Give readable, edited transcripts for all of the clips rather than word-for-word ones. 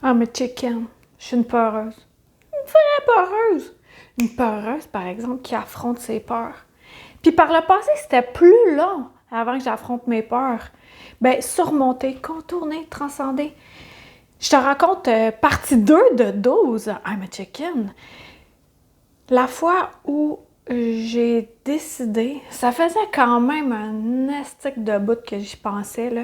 Ah, mais chicken, je suis une peureuse. Une vraie peureuse. Une peureuse, par exemple, qui affronte ses peurs. Puis par le passé, c'était plus long avant que j'affronte mes peurs. Ben, surmonter, contourner, transcender. Je te raconte partie 2 de 12. I'm a chicken. La fois où j'ai décidé, ça faisait quand même un estique de bout que j'y pensais, là.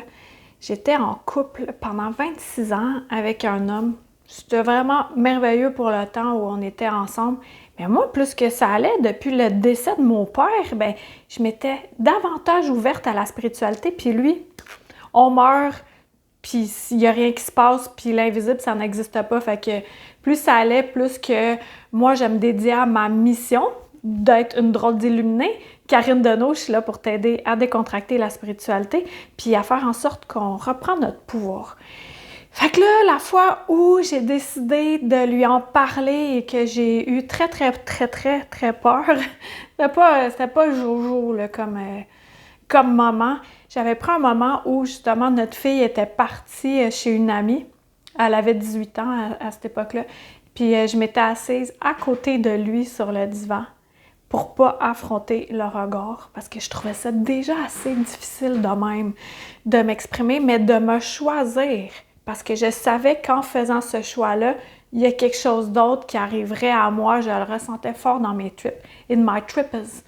J'étais en couple pendant 26 ans avec un homme. C'était vraiment merveilleux pour le temps où on était ensemble. Mais moi, plus que ça allait, depuis le décès de mon père, ben, je m'étais davantage ouverte à la spiritualité. Puis lui, on meurt, puis il n'y a rien qui se passe, puis l'invisible, ça n'existe pas. Fait que plus ça allait, plus que moi, je me dédiais à ma mission d'être une drôle d'illuminée. Karine Deneau, je suis là pour t'aider à décontracter la spiritualité, puis à faire en sorte qu'on reprend notre pouvoir. Fait que là, la fois où j'ai décidé de lui en parler et que j'ai eu très peur, c'était pas jojo là, comme moment. J'avais pris un moment où justement notre fille était partie chez une amie. Elle avait 18 ans à cette époque-là. Puis je m'étais assise à côté de lui sur le divan pour pas affronter le regard parce que je trouvais ça déjà assez difficile de même de m'exprimer, mais de me choisir parce que je savais qu'en faisant ce choix-là, il y a quelque chose d'autre qui arriverait à moi. Je le ressentais fort dans mes tripes. In my trippers.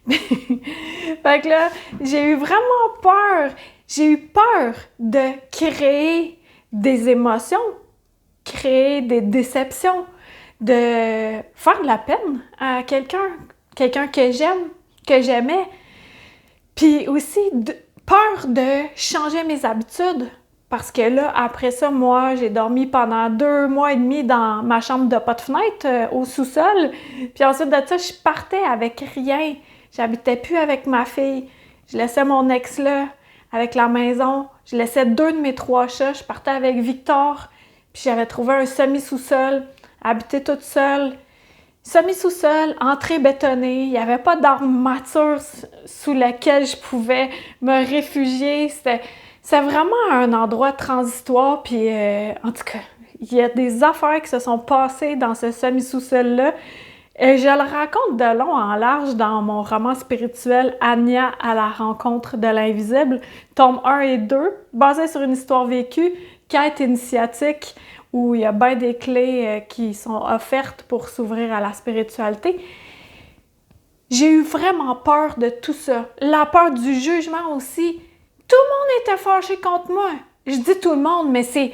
Fait que là, j'ai eu vraiment peur. J'ai eu peur de créer des émotions, créer des déceptions, de faire de la peine à quelqu'un que j'aime, que j'aimais. Puis aussi, peur de changer mes habitudes. Parce que là, après ça, moi, j'ai dormi pendant 2 mois et demi dans ma chambre de pas de fenêtre au sous-sol. Puis ensuite de ça, je partais avec rien. J'habitais plus avec ma fille. Je laissais mon ex là, avec la maison. Je laissais 2 de mes 3 chats. Je partais avec Victor. Puis j'avais trouvé un semi-sous-sol, habité toute seule. Semi-sous-sol, entrée bétonnée. Il n'y avait pas d'armature sous laquelle je pouvais me réfugier. C'est vraiment un endroit transitoire. Puis, en tout cas, il y a des affaires qui se sont passées dans ce semi-sous-sol-là. Et je le raconte de long en large dans mon roman spirituel Anya à la rencontre de l'invisible, tome 1 et 2, basé sur une histoire vécue, quête initiatique, où il y a bien des clés qui sont offertes pour s'ouvrir à la spiritualité. J'ai eu vraiment peur de tout ça. La peur du jugement aussi. Tout le monde était fâché contre moi. Je dis tout le monde, mais c'est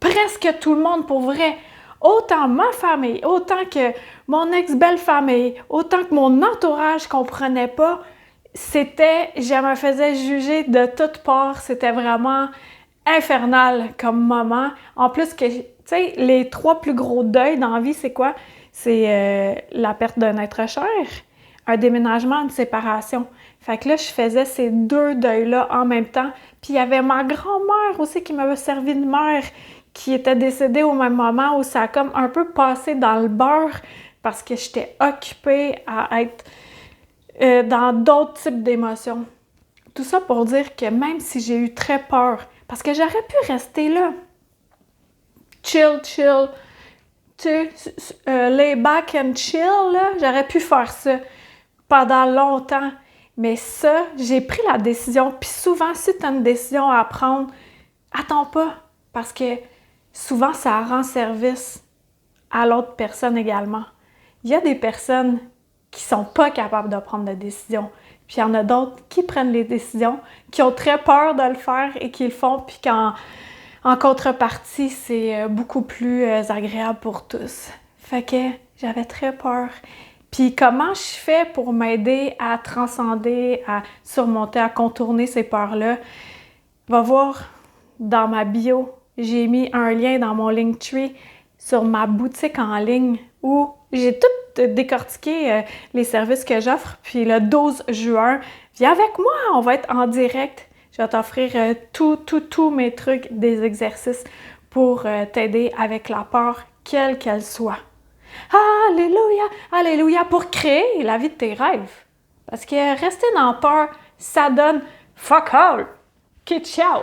presque tout le monde pour vrai. Autant ma famille, autant que mon ex-belle-famille, autant que mon entourage comprenait pas. Je me faisais juger de toutes parts. C'était vraiment infernal comme moment. En plus que, tu sais, les 3 plus gros deuils dans la vie, c'est quoi? C'est la perte d'un être cher, un déménagement, une séparation. Fait que là, je faisais ces 2 deuils-là en même temps. Puis il y avait ma grand-mère aussi qui m'avait servi de mère, qui était décédée au même moment où ça a comme un peu passé dans le beurre parce que j'étais occupée à être dans d'autres types d'émotions. Tout ça pour dire que même si j'ai eu très peur, parce que j'aurais pu rester là, chill, tu sais, lay back and chill, là, j'aurais pu faire ça pendant longtemps. Mais ça, j'ai pris la décision. Puis souvent, si tu as une décision à prendre, attends pas. Parce que souvent, ça rend service à l'autre personne également. Il y a des personnes qui sont pas capables de prendre de décision. Puis il y en a d'autres qui prennent les décisions, qui ont très peur de le faire et qui le font. Puis en contrepartie, c'est beaucoup plus agréable pour tous. Fait que j'avais très peur. Puis comment je fais pour m'aider à transcender, à surmonter, à contourner ces peurs-là? Va voir dans ma bio, j'ai mis un lien dans mon Linktree sur ma boutique en ligne où j'ai tout décortiqué les services que j'offre. Puis le 12 juin, viens avec moi, on va être en direct. Je vais t'offrir tous mes trucs, des exercices pour t'aider avec la peur, quelle qu'elle soit. Alléluia, alléluia, pour créer la vie de tes rêves. Parce que rester dans la peur, ça donne fuck all. Ok, ciao!